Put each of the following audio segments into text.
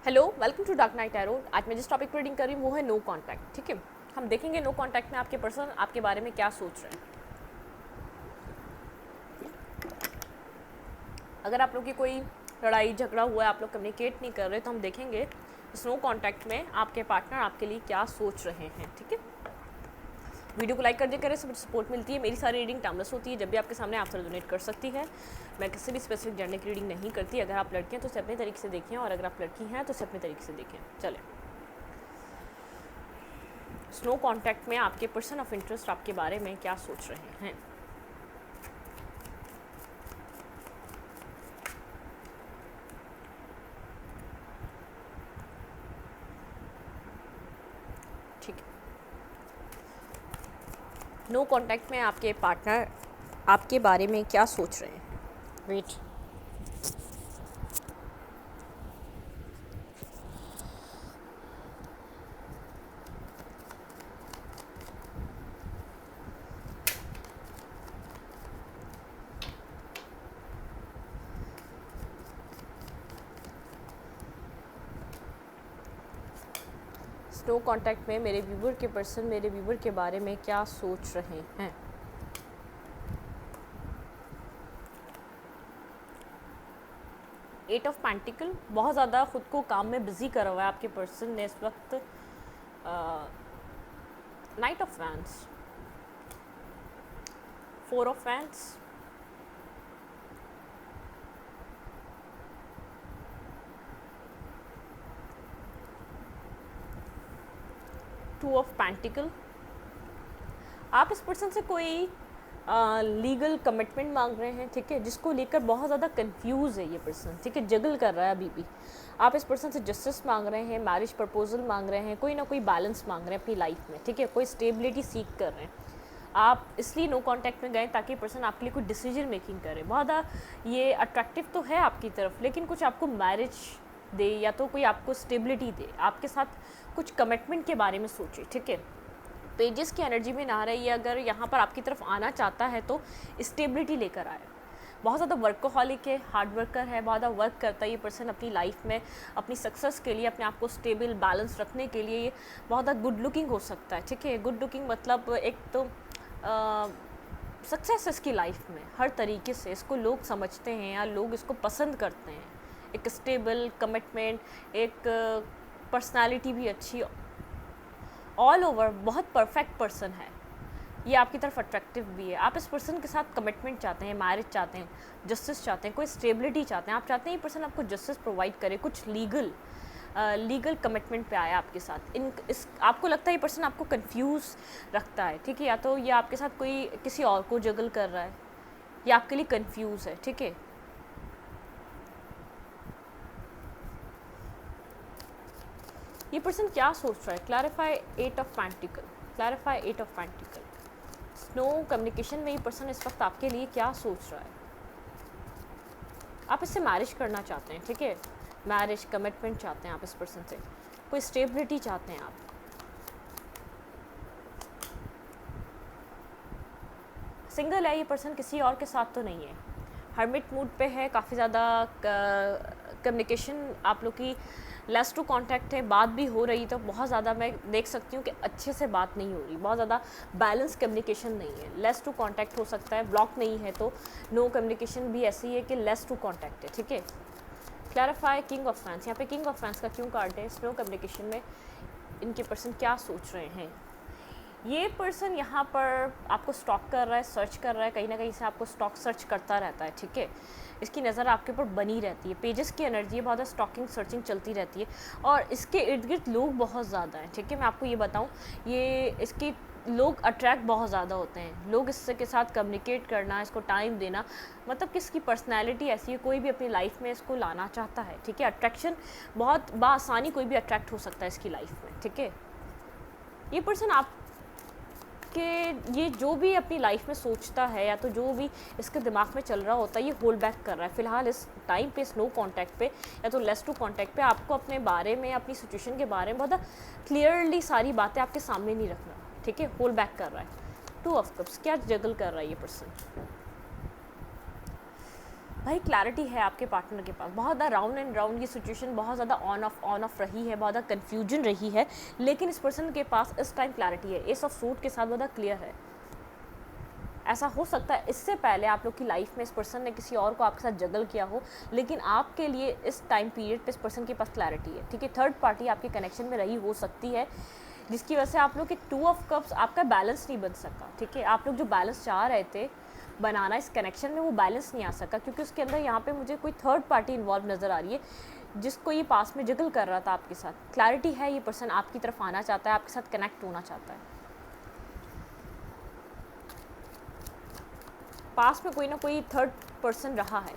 Hello, welcome to dark knight arrow. आज मैं जिस टॉपिक पर रीडिंग कर रही हूँ वो है नो कांटेक्ट। ठीक है, हम देखेंगे नो कांटेक्ट में आपके पर्सन आपके बारे में क्या सोच रहे हैं। अगर आप लोग की कोई लड़ाई झगड़ा हुआ है, आप लोग कम्युनिकेट नहीं कर रहे, तो हम देखेंगे इस नो कांटेक्ट में आपके पार्टनर आपके लिए क्या सोच रहे हैं। ठीक है, वीडियो को लाइक कर दिया करें, सब सपोर्ट मिलती है। मेरी सारी रीडिंग टाइमलेस होती है, जब भी आपके सामने आप से डोनेट कर सकती है। मैं किसी भी स्पेसिफिक जेंडर की रीडिंग नहीं करती। अगर आप लड़के हैं तो उसे अपने तरीके से देखें, और अगर आप लड़की हैं तो उसे अपने तरीके से देखें। चलें, स्नो कांटेक्ट में आपके पर्सन ऑफ इंटरेस्ट आपके बारे में क्या सोच रहे हैं। ठीक है, नो कांटेक्ट में आपके पार्टनर आपके बारे में क्या सोच रहे हैं। वेट, स्नो कांटेक्ट में मेरे व्यूवर के पर्सन मेरे व्यूवर के बारे में क्या सोच रहे हैं। एट ऑफ पेंटिकल, बहुत ज़्यादा खुद को काम में बिजी करा हुआ है आपके पर्सन ने इस वक्त। Night of wands, four of wands, two of pentacle. आप इस पर्सन से कोई लीगल कमिटमेंट मांग रहे हैं, ठीक है, जिसको लेकर बहुत ज़्यादा कंफ्यूज है ये पर्सन। ठीक है, जगल कर रहा है अभी भी। आप इस पर्सन से जस्टिस मांग रहे हैं, मैरिज प्रपोजल मांग रहे हैं, कोई ना कोई बैलेंस मांग रहे हैं अपनी लाइफ में। ठीक है, कोई स्टेबिलिटी सीख कर रहे हैं। आप इसलिए नो कांटेक्ट में गए ताकि पर्सन आपके लिए कोई डिसीजन मेकिंग करे। बहुत ज़्यादा ये अट्रैक्टिव तो है आपकी तरफ, लेकिन कुछ आपको मैरिज दे या तो कोई आपको स्टेबिलिटी दे, आपके साथ कुछ कमिटमेंट के बारे में सोचे। ठीक है, पेजेस की एनर्जी में ना रही है। अगर यहाँ पर आपकी तरफ आना चाहता है तो स्टेबिलिटी लेकर आए। बहुत ज़्यादा वर्कोहॉलिक है, हार्ड वर्कर है, बहुत ज़्यादा वर्क करता है ये पर्सन अपनी लाइफ में, अपनी सक्सेस के लिए, अपने आप को स्टेबल बैलेंस रखने के लिए। ये बहुत ज़्यादा गुड लुकिंग हो सकता है। ठीक है, गुड लुकिंग मतलब एक तो सक्सेस इसकी लाइफ में हर तरीके से इसको लोग समझते हैं या लोग इसको पसंद करते हैं। एक स्टेबल कमिटमेंट, एक पर्सनालिटी भी अच्छी, ऑल ओवर बहुत परफेक्ट पर्सन है ये। आपकी तरफ अट्रैक्टिव भी है। आप इस पर्सन के साथ कमिटमेंट चाहते हैं, मैरिज चाहते हैं, जस्टिस चाहते हैं, कोई स्टेबिलिटी चाहते हैं। आप चाहते हैं ये पर्सन आपको जस्टिस प्रोवाइड करे, कुछ लीगल कमिटमेंट पे आया आपके साथ। इस आपको लगता है ये पर्सन आपको कंफ्यूज रखता है। ठीक है, या तो ये आपके साथ कोई किसी और को जगल कर रहा है या आपके लिए कंफ्यूज है। ठीक है, ये पर्सन क्या सोच रहा है। क्लैरिफाई एट ऑफ पेंटिकल, क्लैरिफाई एट ऑफ पेंटिकल। स्नो कम्युनिकेशन में ये पर्सन इस वक्त आपके लिए क्या सोच रहा है। आप इससे मैरिज करना चाहते हैं। ठीक है, मैरिज कमिटमेंट चाहते हैं आप इस पर्सन से, कोई स्टेबिलिटी चाहते हैं आप। सिंगल है ये पर्सन, किसी और के साथ तो नहीं है, हर्मिट मूड पे है। काफ़ी ज़्यादा कम्युनिकेशन आप लोग की लेस टू कांटेक्ट है। बात भी हो रही तो बहुत ज़्यादा मैं देख सकती हूँ कि अच्छे से बात नहीं हो रही, बहुत ज़्यादा बैलेंस कम्युनिकेशन नहीं है। लेस टू कांटेक्ट हो सकता है, ब्लॉक नहीं है तो नो कम्युनिकेशन भी ऐसी है कि लेस टू कांटेक्ट है। ठीक है, क्लैरिफाई किंग ऑफ फैंस। यहाँ पे किंग ऑफ फैंस का क्यों कार्ड है। स्नो कम्युनिकेशन में इनके पर्सन क्या सोच रहे हैं। ये पर्सन यहाँ पर आपको स्टॉक कर रहा है, सर्च कर रहा है, कहीं ना कहीं से आपको स्टॉक सर्च करता रहता है। ठीक है, इसकी नज़र आपके ऊपर बनी रहती है। पेजेस की एनर्जी है, बहुत ज़्यादा स्टॉकिंग सर्चिंग चलती रहती है, और इसके इर्द गिर्द लोग बहुत ज़्यादा हैं। ठीक है, मैं आपको ये बताऊँ, ये इसकी लोग अट्रैक्ट बहुत ज़्यादा होते हैं। लोग इससे के साथ कम्युनिकेट करना, इसको टाइम देना, मतलब कि इसकी पर्सनैलिटी ऐसी है, कोई भी अपनी लाइफ में इसको लाना चाहता है। ठीक है, अट्रैक्शन बहुत बासानी कोई भी अट्रैक्ट हो सकता है इसकी लाइफ में। ठीक है, ये पर्सन आप कि ये जो भी अपनी लाइफ में सोचता है या तो जो भी इसके दिमाग में चल रहा होता है, ये होल्ड बैक कर रहा है फ़िलहाल इस टाइम पे, स्नो कांटेक्ट पे या तो लेस टू कांटेक्ट पे। आपको अपने बारे में, अपनी सिचुएशन के बारे में बहुत क्लियरली सारी बातें आपके सामने नहीं रख रहा। ठीक है, होल्ड बैक कर रहा है। टू ऑफ कप्स, क्या जगल कर रहा है ये पर्सन। भाई क्लैरिटी है आपके पार्टनर के पास, बहुत ज़्यादा राउंड एंड राउंड, ये सिचुएशन बहुत ज़्यादा ऑन ऑफ रही है, बहुत ज़्यादा कन्फ्यूजन रही है, लेकिन इस पर्सन के पास इस टाइम क्लैरिटी है, एस ऑफ सूट के साथ बहुत ज़्यादा क्लियर है। ऐसा हो सकता है इससे पहले आप लोग की लाइफ में इस पर्सन ने किसी और को आपके साथ जगल किया हो, लेकिन आपके लिए इस टाइम पीरियड पे इस पर्सन के पास क्लैरिटी है, ठीक है। थर्ड पार्टी आपके कनेक्शन में रही हो सकती है, जिसकी वजह से आप लोग के 2 ऑफ कप्स आपका बैलेंस नहीं बन सका, ठीक है। आप लोग जो बैलेंस चाह रहे थे बनाना इस कनेक्शन में, वो बैलेंस नहीं आ सका, क्योंकि उसके अंदर यहाँ पे मुझे कोई थर्ड पार्टी इन्वॉल्व नज़र आ रही है, जिसको ये पास में जगल कर रहा था आपके साथ। क्लैरिटी है, ये पर्सन आपकी तरफ आना चाहता है, आपके साथ कनेक्ट होना चाहता है। पास में कोई ना कोई थर्ड पर्सन रहा है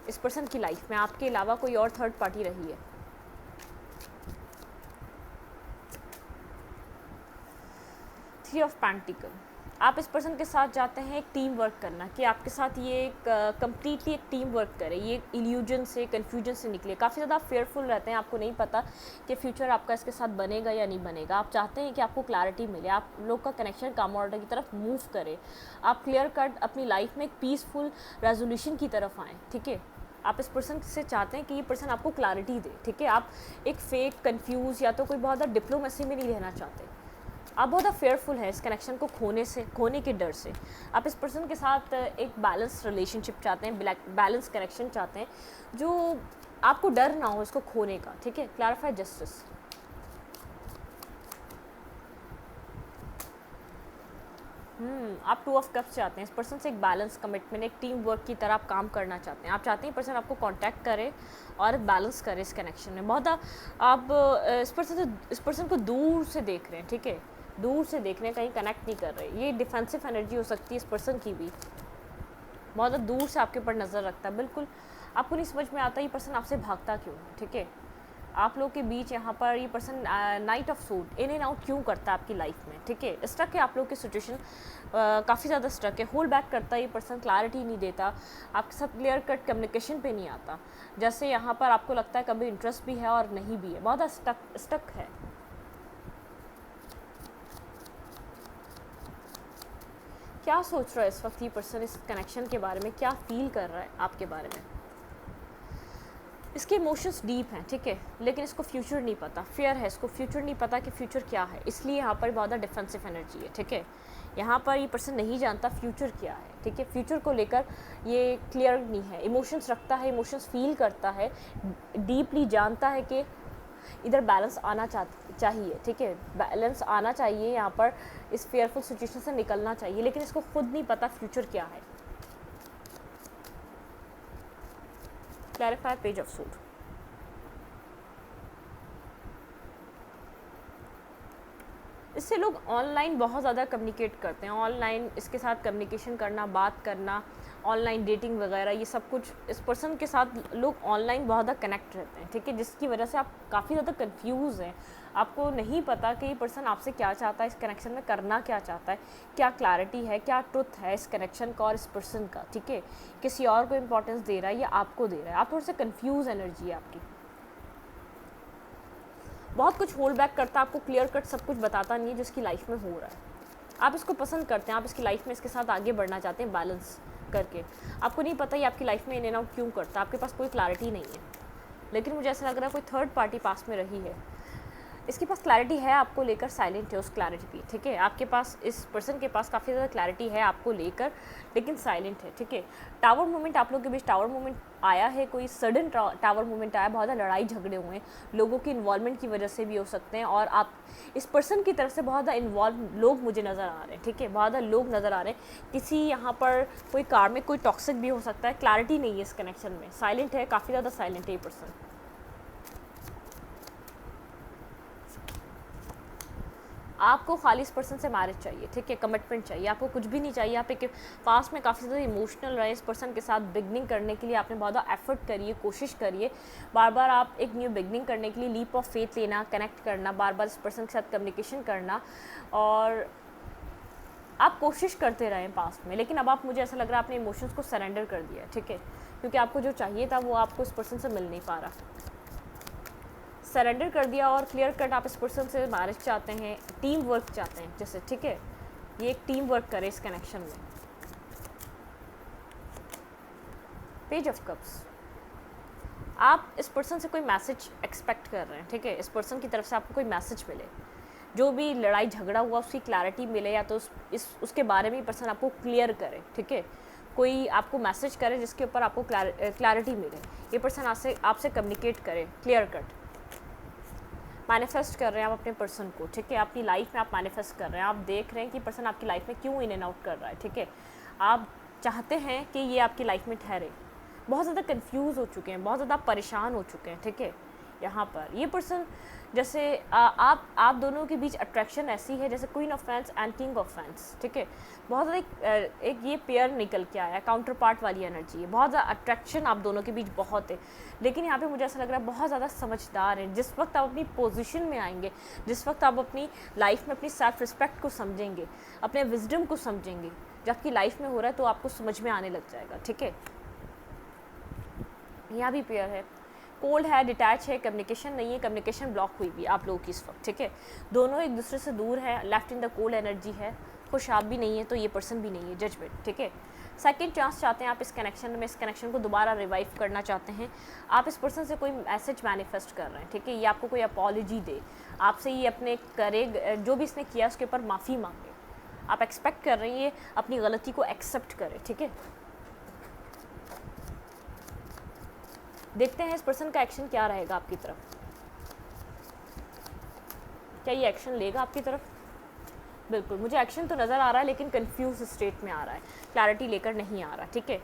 इस पर्सन की लाइफ में, आपके अलावा कोई और थर्ड पार्टी रही है। थ्री ऑफ पेंटिकल, आप इस पर्सन के साथ जाते हैं एक टीम वर्क करना, कि आपके साथ ये एक कम्प्लीटली एक टीम वर्क करे, ये इल्यूजन से कन्फ्यूजन से निकले। काफ़ी ज़्यादा फेयरफुल रहते हैं, आपको नहीं पता कि फ्यूचर आपका इसके साथ बनेगा या नहीं बनेगा। आप चाहते हैं कि आपको क्लैरिटी मिले, आप लोग का कनेक्शन काम ऑर्डर की तरफ मूव करे, आप क्लियर कट अपनी लाइफ में एक पीसफुल रेजोल्यूशन की तरफ आएँ, ठीक है। आप इस पर्सन से चाहते हैं कि ये पर्सन आपको क्लैरिटी दे, ठीक है। आप एक फेक कन्फ्यूज़ या तो कोई बहुत ज़्यादा डिप्लोमेसी में नहीं रहना चाहते, आप बहुत ज़्यादा फेयरफुल है इस कनेक्शन को खोने के डर से। आप इस पर्सन के साथ एक बैलेंस रिलेशनशिप चाहते हैं, बैलेंस कनेक्शन चाहते हैं, जो आपको डर ना हो इसको खोने का, ठीक है। क्लैरिफाई जस्टिस, आप 2 ऑफ कप्स चाहते हैं, इस पर्सन से एक बैलेंस कमिटमेंट, एक टीम वर्क की तरह आप काम करना चाहते हैं। आप चाहते हैं पर्सन आपको कांटेक्ट करे और बैलेंस करे इस कनेक्शन में। बहुत आप इस पर्सन को दूर से देख रहे हैं, ठीक है, दूर से देख रहे हैं, कहीं कनेक्ट नहीं कर रहे। ये डिफेंसिव एनर्जी हो सकती है इस पर्सन की भी, बहुत दूर से आपके ऊपर नज़र रखता है। बिल्कुल आपको नहीं समझ में आता ये पर्सन आपसे भागता क्यों है, ठीक है। आप लोग के बीच यहाँ पर ये person night of suit in and out क्यों करता है आपकी लाइफ में, ठीक है। स्टक है आप लोग की सिचुएशन, काफ़ी ज़्यादा स्टक है, होल्ड बैक करता है ये पर्सन, क्लैरिटी नहीं देता, आपके साथ क्लियर कट कम्युनिकेशन पे नहीं आता। जैसे यहाँ पर आपको लगता है कभी इंटरेस्ट भी है और नहीं भी है, बहुत स्टक है। क्या सोच रहा है इस वक्त ये पर्सन इस कनेक्शन के बारे में, क्या फील कर रहा है आपके बारे में। इसके इमोशंस डीप हैं, ठीक है, लेकिन इसको फ्यूचर नहीं पता, फेयर है, इसको फ्यूचर नहीं पता कि फ्यूचर क्या है, इसलिए यहाँ पर बहुत ज़्यादा डिफेंसिव एनर्जी है, ठीक है। यहाँ पर ये पर्सन नहीं जानता फ्यूचर क्या है, ठीक है। फ्यूचर को लेकर ये क्लियर नहीं है, इमोशंस रखता है, इमोशंस फील करता है, डीपली जानता है कि इधर बैलेंस आना चाहिए, ठीक है, बैलेंस आना चाहिए, यहाँ पर इस फेयरफुल सिचुएशन से निकलना चाहिए, लेकिन इसको खुद नहीं पता फ्यूचर क्या है। क्लैरिफाई पेज ऑफ सूट, इससे लोग ऑनलाइन बहुत ज़्यादा कम्युनिकेट करते हैं, ऑनलाइन इसके साथ कम्युनिकेशन करना, बात करना, ऑनलाइन डेटिंग वगैरह, ये सब कुछ इस पर्सन के साथ लोग ऑनलाइन बहुत ज़्यादा कनेक्ट रहते हैं, ठीक है, जिसकी वजह से आप काफ़ी ज़्यादा कंफ्यूज हैं, आपको नहीं पता कि ये पर्सन आपसे क्या चाहता है, इस कनेक्शन में करना क्या चाहता है, क्या क्लैरिटी है, क्या ट्रुथ है इस कनेक्शन का और इस पर्सन का, ठीक है, किसी और को इंपॉर्टेंस दे रहा है या आपको दे रहा है। आप थोड़ा सा कन्फ्यूज़ एनर्जी है आपकी, बहुत कुछ होल्ड बैक करता है, आपको क्लियर कट सब कुछ बताता नहीं है जो इसकी लाइफ में हो रहा है। आप इसको पसंद करते हैं, आप इसकी लाइफ में इसके साथ आगे बढ़ना चाहते हैं बैलेंस करके, आपको नहीं पता ये आपकी लाइफ में इन एंड आउट क्यों करता है, आपके पास कोई क्लैरिटी नहीं है, लेकिन मुझे ऐसा लग रहा है कोई थर्ड पार्टी पास में रही है, इसके पास क्लैरिटी है आपको लेकर, साइलेंट है उस क्लैरिटी पे, ठीक है। आपके पास इस पर्सन के पास काफ़ी ज़्यादा क्लैरिटी है आपको लेकर, लेकिन साइलेंट है, ठीक है। टावर मोमेंट, आप लोग के बीच टावर मोमेंट आया है, कोई सडन टावर मोमेंट आया, बहुत ज़्यादा लड़ाई झगड़े हुए हैं, लोगों की इन्वॉल्वमेंट की वजह से भी हो सकते हैं, और आप इस पर्सन की तरफ से बहुत ज़्यादा इन्वॉल्व लोग मुझे नज़र आ रहे हैं, ठीक है, बहुत ज़्यादा लोग नज़र आ रहे हैं। किसी यहाँ पर कोई कार में कोई टॉक्सिक भी हो सकता है, क्लैरिटी नहीं है इस कनेक्शन में, साइलेंट है, काफ़ी ज़्यादा साइलेंट है ये पर्सन। आपको खाली इस पर्सन से मैरिज चाहिए, ठीक है, कमिटमेंट चाहिए, आपको कुछ भी नहीं चाहिए। आप एक पास्ट में काफ़ी ज़्यादा इमोशनल रहे इस पर्सन के साथ, बिगनिंग करने के लिए आपने बहुत ज़्यादा एफर्ट करिए, कोशिश करिए, बार बार आप एक न्यू बिगनिंग करने के लिए लीप ऑफ फेथ लेना, कनेक्ट करना, बार बार इस पर्सन के साथ कम्युनिकेशन करना, और आप कोशिश करते रहें पास्ट में, लेकिन अब आप, मुझे ऐसा लग रहा है आपने इमोशंस को सरेंडर कर दिया, ठीक है, क्योंकि आपको जो चाहिए था वो आपको इस पर्सन से मिल नहीं पा रहा, सरेंडर कर दिया, और क्लियर कट आप इस पर्सन से मैरिज चाहते हैं, टीम वर्क चाहते हैं जैसे, ठीक है, ये एक टीम वर्क करे इस कनेक्शन में। पेज ऑफ कप्स, आप इस पर्सन से कोई मैसेज एक्सपेक्ट कर रहे हैं, ठीक है, इस पर्सन की तरफ से आपको कोई मैसेज मिले, जो भी लड़ाई झगड़ा हुआ उसकी क्लैरिटी मिले, या तो उसके बारे में पर्सन आपको क्लियर करे, ठीक है, कोई आपको मैसेज करे जिसके ऊपर आपको क्लैरिटी मिले, ये पर्सन आपसे कम्युनिकेट करे, क्लियर कट मैनिफेस्ट कर रहे हैं आप अपने पर्सन को, ठीक है, अपनी लाइफ में आप मैनिफेस्ट कर रहे हैं, आप देख रहे हैं कि पर्सन आपकी लाइफ में क्यों इन एंड आउट कर रहा है, ठीक है, आप चाहते हैं कि ये आपकी लाइफ में ठहरे, बहुत ज़्यादा कंफ्यूज हो चुके हैं, बहुत ज़्यादा परेशान हो चुके हैं, ठीक है, यहाँ पर ये पर्सन जैसे आप दोनों के बीच अट्रैक्शन ऐसी है जैसे queen of fans and king of fans, ठीक है, बहुत ज़्यादा एक ये पेयर निकल के आया, काउंटर पार्ट वाली एनर्जी है, बहुत ज़्यादा अट्रैक्शन आप दोनों के बीच बहुत है, लेकिन यहाँ पे मुझे ऐसा लग रहा है बहुत ज़्यादा समझदार हैं। जिस वक्त आप अपनी पोजीशन में आएंगे, जिस वक्त आप अपनी लाइफ में अपनी सेल्फ रिस्पेक्ट को समझेंगे, अपने विजडम को समझेंगे, जब आपकी लाइफ में हो रहा है तो आपको समझ में आने लग जाएगा, ठीक है। यहाँ भी पेयर है, कोल्ड है, डिटैच है, कम्युनिकेशन नहीं है, कम्युनिकेशन ब्लॉक हुई भी आप लोगों की इस वक्त, ठीक है, दोनों एक दूसरे से दूर है, left in the cold energy है, खुश आप भी नहीं है तो ये पर्सन भी नहीं है, जजमेंट, ठीक है। सेकंड चांस चाहते हैं आप इस कनेक्शन में, इस कनेक्शन को दोबारा रिवाइव करना चाहते हैं, आप इस पर्सन से कोई मैसेज मैनिफेस्ट कर रहे हैं, ठीक है, ये आपको कोई अपॉलॉजी दे, आपसे ये अपने करे जो भी इसने किया उसके ऊपर माफ़ी मांगे, आप एक्सपेक्ट कर रहे हैं ये अपनी गलती को एक्सेप्ट करे, ठीक है। देखते हैं इस पर्सन का एक्शन क्या रहेगा आपकी तरफ, क्या ये एक्शन लेगा आपकी तरफ। बिल्कुल मुझे एक्शन तो नज़र आ रहा है लेकिन कंफ्यूज स्टेट में आ रहा है, क्लैरिटी लेकर नहीं आ रहा, ठीक है।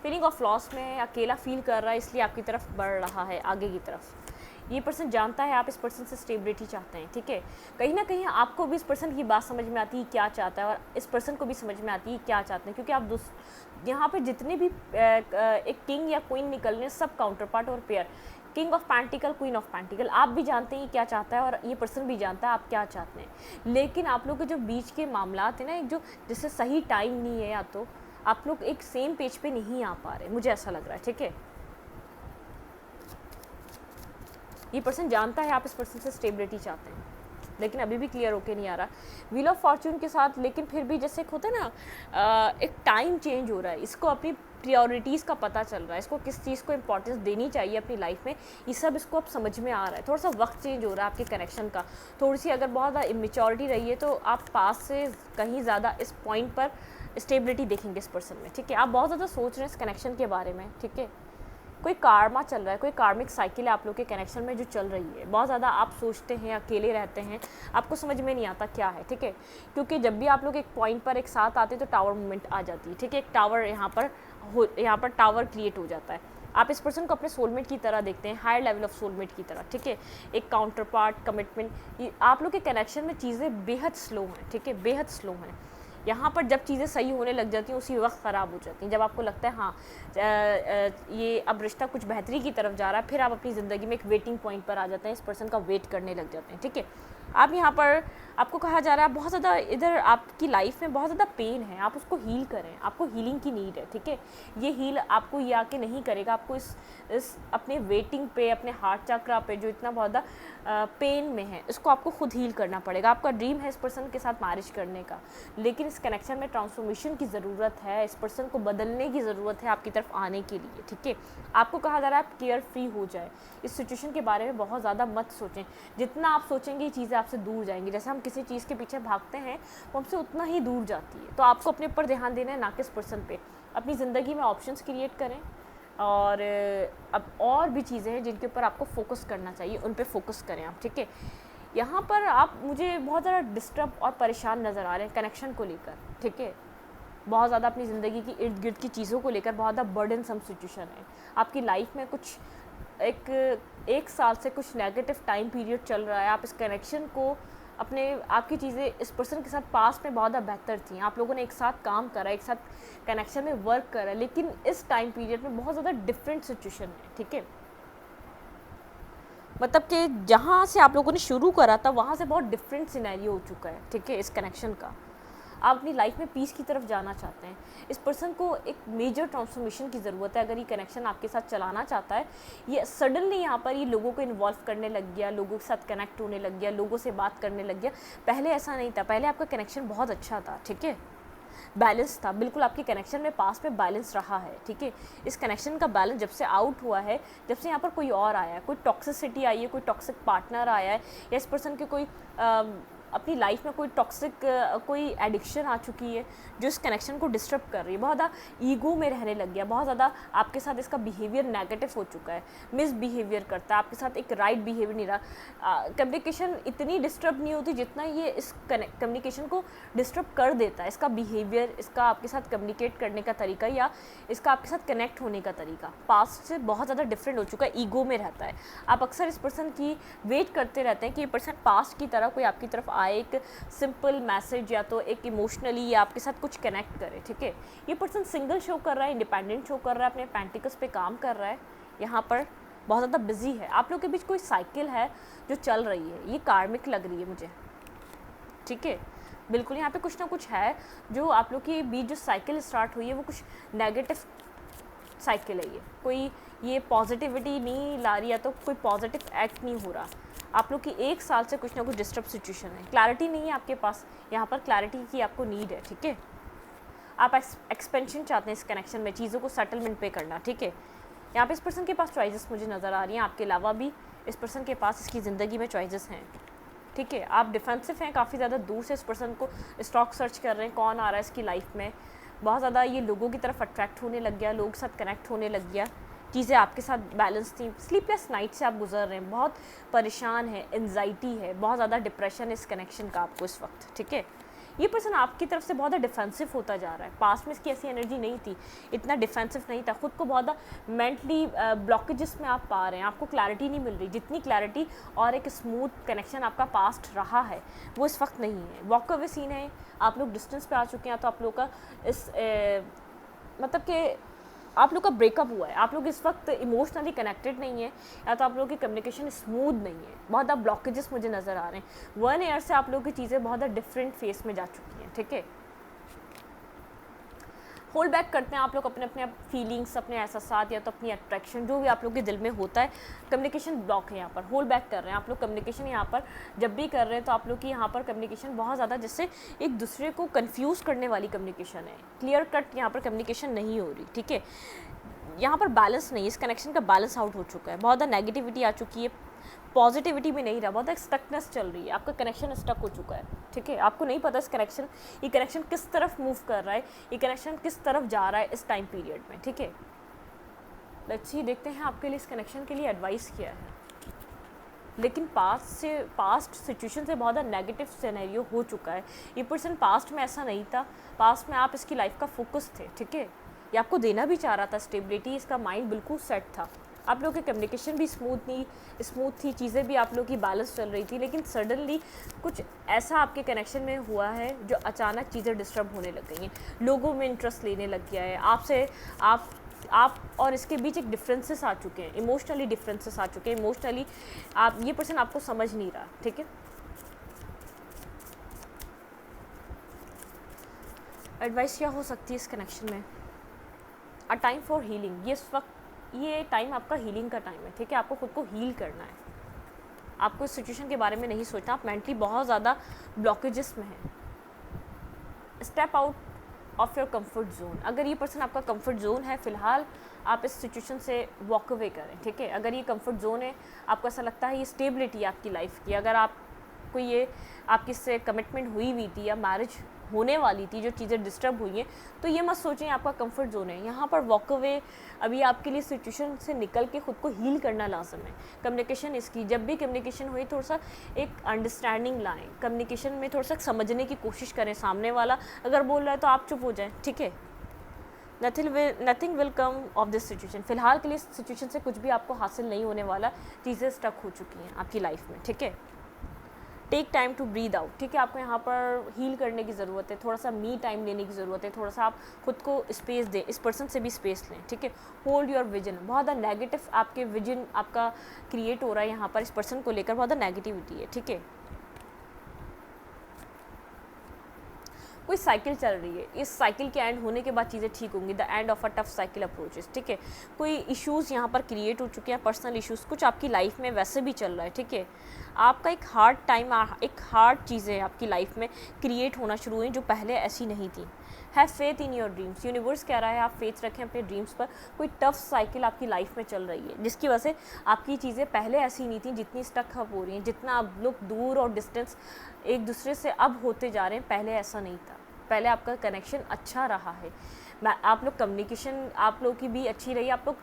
फीलिंग ऑफ लॉस में अकेला फील कर रहा है, इसलिए आपकी तरफ बढ़ रहा है आगे की तरफ। ये पर्सन जानता है आप इस पर्सन से स्टेबिलिटी चाहते हैं, ठीक है, कहीं ना कहीं आपको भी इस पर्सन की बात समझ में आती है क्या चाहता है, और इस पर्सन को भी समझ में आती है क्या चाहते हैं, क्योंकि आप यहाँ पे जितने भी एक किंग या क्वीन निकल रहे हैं सब काउंटर पार्ट और pair, king of pentacle, queen of pentacle, आप भी जानते हैं क्या चाहता है और ये पर्सन भी जानता है आप क्या चाहते हैं, लेकिन आप लोग के जो बीच के मामला हैं ना, एक जो जिससे सही टाइम नहीं है, या तो आप लोग एक सेम पेज पे नहीं आ पा रहे, मुझे ऐसा लग रहा है, ठीक है। ये पर्सन जानता है आप इस पर्सन से स्टेबिलिटी चाहते हैं, लेकिन अभी भी क्लियर होके नहीं आ रहा व्हील ऑफ फॉर्च्यून के साथ, लेकिन फिर भी जैसे एक होता है ना एक टाइम चेंज हो रहा है, इसको अपनी प्रायोरिटीज़ का पता चल रहा है, इसको किस चीज़ को इंपॉर्टेंस देनी चाहिए अपनी लाइफ में, ये सब इसको अब समझ में आ रहा है, थोड़ा सा वक्त चेंज हो रहा है आपके कनेक्शन का, थोड़ी सी अगर बहुत ज़्यादा इमेच्योरिटी रही है तो आप पास से कहीं ज़्यादा इस पॉइंट पर स्टेबिलिटी देखेंगे इस पर्सन में, ठीक है। आप बहुत ज़्यादा सोच रहे हैं इस कनेक्शन के बारे में, ठीक है, कोई कार्मा चल रहा है, कोई कार्मिक साइकिल है आप लोग के कनेक्शन में जो चल रही है, बहुत ज़्यादा आप सोचते हैं, अकेले रहते हैं, आपको समझ में नहीं आता क्या है, ठीक है, क्योंकि जब भी आप लोग एक पॉइंट पर एक साथ आते हैं तो टावर मूवमेंट आ जाती है, ठीक है, एक टावर यहाँ पर टावर क्रिएट हो जाता है, आप इस पर्सन को अपने सोलमेट की तरह देखते हैं, हायर लेवल ऑफ सोलमेट की तरह, ठीक है, एक काउंटर पार्ट कमिटमेंट, आप लोग के कनेक्शन में चीज़ें बेहद स्लो हैं, ठीक है, बेहद स्लो हैं, यहाँ पर जब चीज़ें सही होने लग जाती हैं उसी वक्त ख़राब हो जाती हैं, जब आपको लगता है हाँ ये अब रिश्ता कुछ बेहतरी की तरफ जा रहा है, फिर आप अपनी ज़िंदगी में एक वेटिंग पॉइंट पर आ जाते हैं, इस पर्सन का वेट करने लग जाते हैं, ठीक है। आप यहाँ पर आपको कहा जा रहा है बहुत ज़्यादा इधर आपकी लाइफ में बहुत ज़्यादा पेन है, आप उसको हील करें, आपको हीलिंग की नीड है, ठीक है, ये हील आपको ये आके नहीं करेगा, आपको इस अपने वेटिंग पे, अपने हार्ट चक्रा पे जो इतना बहुत ज़्यादा पेन में है, इसको आपको खुद हील करना पड़ेगा। आपका ड्रीम है इस पर्सन के साथ मैरिज करने का, लेकिन इस कनेक्शन में ट्रांसफॉर्मेशन की ज़रूरत है, इस पर्सन को बदलने की ज़रूरत है आपकी तरफ आने के लिए, ठीक है। आपको कहा जा रहा है आप केयर फ्री हो जाए, इस सिचुएशन के बारे में बहुत ज़्यादा मत सोचें, जितना आप सोचेंगे ये चीज़ें आपसे दूर जाएंगी, जैसे हम किसी चीज़ के पीछे भागते हैं वो हमसे उतना ही दूर जाती है, तो आपको अपने ऊपर ध्यान देना है, ना कि इस पर्सन पे। अपनी ज़िंदगी में ऑप्शंस क्रिएट करें, और अब और भी चीज़ें हैं जिनके ऊपर आपको फोकस करना चाहिए, उन पे फोकस करें आप, ठीक है। यहाँ पर आप मुझे बहुत ज़्यादा डिस्टर्ब और परेशान नज़र आ रहे हैं कनेक्शन को लेकर, ठीक है, बहुत ज़्यादा अपनी ज़िंदगी की इर्द गिर्द की चीज़ों को लेकर बहुत ज़्यादा बर्डनसम सिचुएशन है आपकी लाइफ में, कुछ एक साल से कुछ नेगेटिव टाइम पीरियड चल रहा है, आप इस कनेक्शन को आपकी चीज़ें इस पर्सन के साथ पास में बहुत ज़्यादा बेहतर थी, आप लोगों ने एक साथ काम करा, एक साथ कनेक्शन में वर्क करा, लेकिन इस टाइम पीरियड में बहुत ज़्यादा डिफरेंट सिचुएशन है, ठीक है, मतलब कि जहाँ से आप लोगों ने शुरू करा था वहाँ से बहुत डिफरेंट सिनेरियो हो चुका है, ठीक है, इस कनेक्शन का। आप अपनी लाइफ में पीस की तरफ जाना चाहते हैं, इस पर्सन को एक मेजर ट्रांसफॉर्मेशन की ज़रूरत है अगर ये कनेक्शन आपके साथ चलाना चाहता है। ये सडनली यहाँ पर ये लोगों को इन्वॉल्व करने लग गया, लोगों के साथ कनेक्ट होने लग गया, लोगों से बात करने लग गया, पहले ऐसा नहीं था, पहले आपका कनेक्शन बहुत अच्छा था, ठीक है, बैलेंस था, बिल्कुल आपके कनेक्शन में पास्ट में बैलेंस रहा है, ठीक है। इस कनेक्शन का बैलेंस जब से आउट हुआ है, जब से यहाँ पर कोई और आया है, कोई टॉक्सिसिटी आई है, कोई टॉक्सिक पार्टनर आया है, या इस पर्सन के कोई अपनी लाइफ में कोई टॉक्सिक कोई एडिक्शन आ चुकी है जो इस कनेक्शन को डिस्टर्ब कर रही है, बहुत ज़्यादा ईगो में रहने लग गया, बहुत ज़्यादा आपके साथ इसका बिहेवियर नेगेटिव हो चुका है, मिस बिहेवियर करता है आपके साथ, एक राइट बिहेवियर नहीं रहा। कम्युनिकेशन इतनी डिस्टर्ब नहीं होती जितना ये इस कम्युनिकेशन को डिस्टर्ब कर देता है, इसका बिहेवियर, इसका आपके साथ कम्युनिकेट करने का तरीका या इसका आपके साथ कनेक्ट होने का तरीका पास्ट से बहुत ज़्यादा डिफरेंट हो चुका है, ईगो में रहता है। आप अक्सर इस पर्सन की वेट करते रहते हैं कि ये पर्सन पास्ट की तरह कोई आपकी तरफ आए, एक सिंपल मैसेज या तो एक इमोशनली या आपके साथ कुछ कनेक्ट करे, ठीक है। ये पर्सन सिंगल शो कर रहा है, इंडिपेंडेंट शो कर रहा है, अपने पेंटिकल्स पे काम कर रहा है, यहाँ पर बहुत ज़्यादा बिजी है। आप लोग के बीच कोई साइकिल है जो चल रही है, ये कार्मिक लग रही है मुझे, ठीक है। बिल्कुल यहाँ पे कुछ ना कुछ है जो आप लोग के बीच जो साइकिल स्टार्ट हुई है वो कुछ नेगेटिव साइकिल है, ये कोई ये पॉजिटिविटी नहीं ला रही, या तो कोई पॉजिटिव एक्ट नहीं हो रहा। आप लोग की 1 साल से कुछ ना कुछ डिस्टर्ब सिचुएशन है, क्लैरिटी नहीं है आपके पास, यहाँ पर क्लैरिटी की आपको नीड है, ठीक है। आप एक्सपेंशन चाहते हैं इस कनेक्शन में, चीज़ों को सेटलमेंट पे करना, ठीक है। यहाँ पे इस पर्सन के पास चॉइसेस मुझे नज़र आ रही हैं, आपके अलावा भी इस पर्सन के पास इसकी ज़िंदगी में चॉइसेस हैं, ठीक है। आप डिफेंसिव हैं, काफ़ी ज़्यादा दूर से इस पर्सन को स्टॉक सर्च कर रहे हैं, कौन आ रहा है इसकी लाइफ में, बहुत ज़्यादा ये लोगों की तरफ अट्रैक्ट होने लग गया, लोगों के साथ कनेक्ट होने लग गया, चीज़ें आपके साथ बैलेंस थी। स्लीपलेस नाइट से आप गुजर रहे हैं, बहुत परेशान है, एंजाइटी है, बहुत ज़्यादा डिप्रेशन है इस कनेक्शन का आपको इस वक्त, ठीक है। ये पर्सन आपकी तरफ से बहुत ज़्यादा डिफेंसिव होता जा रहा है, पास में इसकी ऐसी एनर्जी नहीं थी, इतना डिफेंसिव नहीं था, खुद को बहुत ज़्यादा मेंटली ब्लॉकेजेस में आप पा रहे हैं, आपको क्लैरिटी नहीं मिल रही, जितनी क्लैरिटी और एक स्मूथ कनेक्शन आपका पास्ट रहा है वो इस वक्त नहीं है। वॉक अवे सीन है, आप लोग डिस्टेंस पे आ चुके हैं, तो आप लोग का इस मतलब कि आप लोग का ब्रेकअप हुआ है, आप लोग इस वक्त इमोशनली कनेक्टेड नहीं है, या तो आप लोगों की कम्युनिकेशन स्मूथ नहीं है, बहुत ज़्यादा ब्लॉकेजेस मुझे नज़र आ रहे हैं। 1 ईयर से आप लोगों की चीज़ें बहुत ज़्यादा डिफरेंट फेस में जा चुकी हैं, ठीक है। होल्ड बैक करते हैं आप लोग अपने अपने फीलिंग्स, अपने एहसास या तो अपनी अट्रैक्शन, जो भी आप लोग के दिल में होता है, कम्युनिकेशन ब्लॉक है यहाँ पर, होल्ड बैक कर रहे हैं आप लोग कम्युनिकेशन। यहाँ पर जब भी कर रहे हैं तो आप लोग की यहाँ पर कम्युनिकेशन बहुत ज़्यादा जैसे एक दूसरे को कंफ्यूज करने वाली कम्युनिकेशन है, क्लियर कट यहाँ पर कम्युनिकेशन नहीं हो रही, ठीक है। यहाँ पर बैलेंस नहीं, इस कनेक्शन का बैलेंस आउट हो चुका है, बहुत ज़्यादा नेगेटिविटी आ चुकी है, पॉजिटिविटी भी नहीं रहा, बहुत एक स्टकनेस चल रही है, आपका कनेक्शन स्टक हो चुका है, ठीक है। आपको नहीं पता ये कनेक्शन किस तरफ मूव कर रहा है, ये कनेक्शन किस तरफ जा रहा है इस टाइम पीरियड में, ठीक है। लेट्स सी, देखते हैं आपके लिए इस कनेक्शन के लिए एडवाइस क्या है। लेकिन पास्ट सिचुएशन से बहुत ज़्यादा नेगेटिव सिनेरियो हो चुका है, ये पर्सन पास्ट में ऐसा नहीं था, पास्ट में आप इसकी लाइफ का फोकस थे, ठीक है। ये आपको देना भी चाह रहा था स्टेबिलिटी, इसका माइंड बिल्कुल सेट था, आप लोगों की कम्युनिकेशन भी स्मूथ थी, चीज़ें भी आप लोगों की बैलेंस चल रही थी, लेकिन सडनली कुछ ऐसा आपके कनेक्शन में हुआ है जो अचानक चीज़ें डिस्टर्ब होने लग गई हैं, लोगों में इंटरेस्ट लेने लग गया है आपसे, आप और इसके बीच एक डिफरेंसेस आ चुके हैं, इमोशनली डिफरेंसेस आ चुके हैं, इमोशनली आप ये पर्सन आपको समझ नहीं रहा, ठीक है। एडवाइस क्या हो सकती है इस कनेक्शन में? अ टाइम फॉर हीलिंग, ये इस वक्त ये टाइम आपका हीलिंग का टाइम है, ठीक है। आपको खुद को हील करना है, आपको इस सिचुएशन के बारे में नहीं सोचना, आप मेंटली बहुत ज़्यादा ब्लॉकेजेस में हैं। Step out of your comfort zone, अगर ये पर्सन आपका कंफर्ट जोन है फ़िलहाल, आप इस सिचुएशन से वॉक अवे करें, ठीक है। अगर ये कंफर्ट जोन है, आपको ऐसा लगता है ये स्टेबिलिटी है आपकी लाइफ की, अगर आपको ये आपकी इससे कमिटमेंट हुई थी या मैरिज होने वाली थी, जो चीज़ें डिस्टर्ब हुई हैं, तो ये मत सोचें आपका कंफर्ट जोन है, यहाँ पर वॉक अवे अभी आपके लिए सिचुएशन से निकल के खुद को हील करना लाजम है। कम्युनिकेशन इसकी, जब भी कम्युनिकेशन हुई थोड़ा सा एक अंडरस्टैंडिंग लाएं, कम्युनिकेशन में थोड़ा सा समझने की कोशिश करें, सामने वाला अगर बोल रहा है तो आप चुप हो जाएं, ठीक है। Nothing will come of this situation, फ़िलहाल के लिए सिचुएशन से कुछ भी आपको हासिल नहीं होने वाला, चीज़ें स्टक हो चुकी हैं आपकी लाइफ में, ठीक है। Take time to breathe out, ठीक है। आपको यहाँ पर हील करने की ज़रूरत है, थोड़ा सा मी टाइम लेने की ज़रूरत है, थोड़ा सा आप खुद को स्पेस दें, इस पर्सन से भी स्पेस लें, ठीक है। होल्ड योर विजन, बहुत ज़्यादा नेगेटिव आपके विजन आपका क्रिएट हो रहा है यहाँ पर, इस पर्सन को लेकर बहुत ज़्यादा नेगेटिविटी है, ठीक है। कोई साइकिल चल रही है, इस साइकिल के एंड होने के बाद चीज़ें ठीक होंगी, the end of a tough cycle approaches, ठीक है। कोई इश्यूज़ यहाँ पर क्रिएट हो चुके हैं, पर्सनल इश्यूज़ कुछ आपकी लाइफ में वैसे भी चल रहा है, ठीक है। आपका एक हार्ड टाइम, एक हार्ड चीज़ें आपकी लाइफ में क्रिएट होना शुरू हुई जो पहले ऐसी नहीं थी, have faith in your dreams, universe कह रहा है आप फेथ रखें अपने ड्रीम्स पर। कोई टफ साइकिल आपकी लाइफ में चल रही है जिसकी वजह से आपकी चीज़ें पहले ऐसी नहीं थी जितनी स्टक अप हो रही हैं, जितना आप लोग दूर और डिस्टेंस एक दूसरे से अब होते जा रहे हैं, पहले ऐसा नहीं था। पहले आपका कनेक्शन अच्छा रहा है, आप लोग कम्युनिकेशन आप लोग की भी अच्छी रही, आप लोग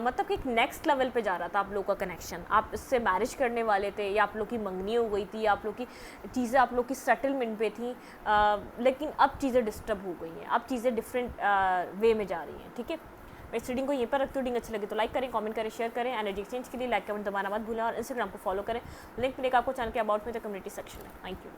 मतलब कि एक नेक्स्ट लेवल पे जा रहा था आप लोग का कनेक्शन। आप इससे मैरिज करने वाले थे या आप लोग की मंगनी हो गई थी या आप लोग की चीज़ें आप लोग की सेटलमेंट पे थी, लेकिन अब चीज़ें डिस्टर्ब हो गई हैं, अब चीज़ें डिफरेंट वे में जा रही हैं। ठीक है, मैं इस रीडिंग को यहीं पर रखती हूँ। रीडिंग अच्छी लगे तो लाइक करें, कमेंट करें, शेयर करें। एनर्जी एक्सचेंज के लिए लाइक कमेंट दबाना मत भूलें और इंस्टाग्राम को फॉलो करें। लिंक मिलेगा आपको चैनल के अबाउट में तो कम्युनिटी सेक्शन में। Thank you.